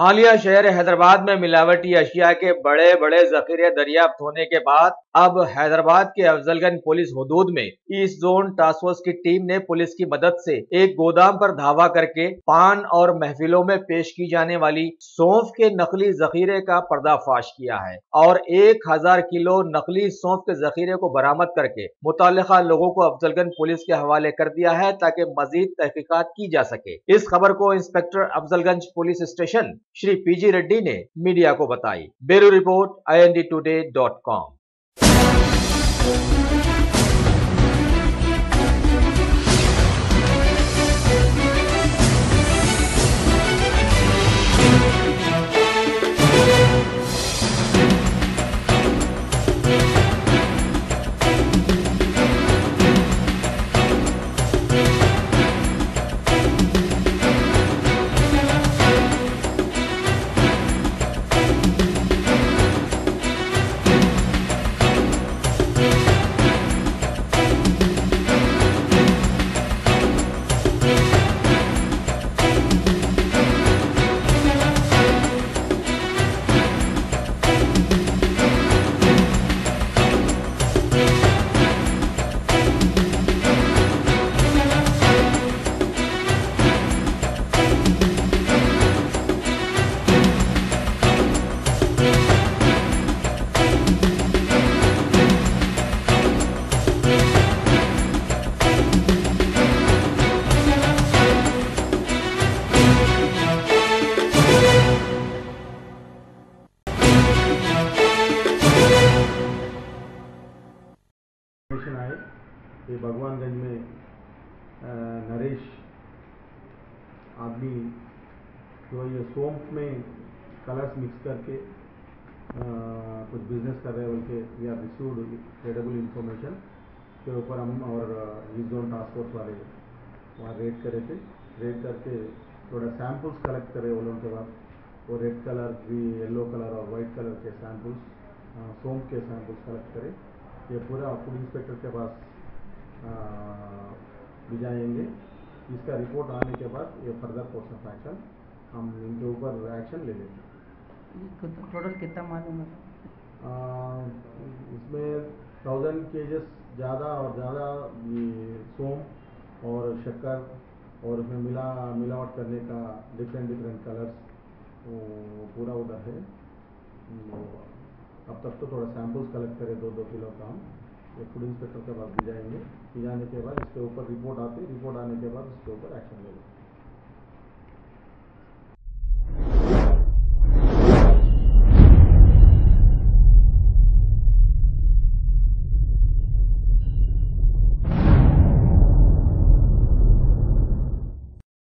हालिया शहर हैदराबाद में मिलावटी अशिया के बड़े बड़े जखीरे दरियाफ्त होने के बाद अब हैदराबाद के अफजलगंज पुलिस हुदूद में ईस्ट जोन टास्क फोर्स की टीम ने पुलिस की मदद से एक गोदाम पर धावा करके पान और महफिलों में पेश की जाने वाली सौंफ के नकली जखीरे का पर्दाफाश किया है और 1000 किलो नकली सौंफ के जखीरे को बरामद करके मुतल्लिका लोगों को अफजलगंज पुलिस के हवाले कर दिया है ताकि मजीद तहकीकात की जा सके। इस खबर को inspector Afzalganj police station Shri P G Reddy ने मीडिया को बताई। Bureau report INDtoday.com। आए कि भगवानगंज में नरेश आदमी जो ये सौंफ में कलर्स मिक्स करके कुछ बिजनेस कर रहे हैं बोल के we are received credible information के ऊपर हम और ईस्ट जोन टास्क फोर्स वाले वहाँ रेड करे थे। रेड करके थोड़ा सैंपल्स कलेक्ट करे वो लोगों के बाद वो रेड कलर भी येलो कलर और वाइट कलर के सैंपल्स सौंफ के सैंपल्स कलेक्ट करे। ये पूरा फूड इंस्पेक्टर के पास भिजाएंगे। इसका रिपोर्ट आने के बाद ये फर्दर कोर्स ऑफ एक्शन हम इनके ऊपर एक्शन ले लेंगे। टोटल कितना मालूम है? इसमें 1000 केजेस ज़्यादा और ज़्यादा ये सौंफ और शक्कर और उसमें मिलावट करने का डिफरेंट कलर्स वो पूरा उधर है। अब तक तो थोड़ा सैंपल्स कलेक्ट करें 2-2 किलो का हम ये फूड इंस्पेक्टर के पास भिजाएंगे। भिजाने के बाद इसके ऊपर रिपोर्ट आने के बाद इसके ऊपर एक्शन लेंगे।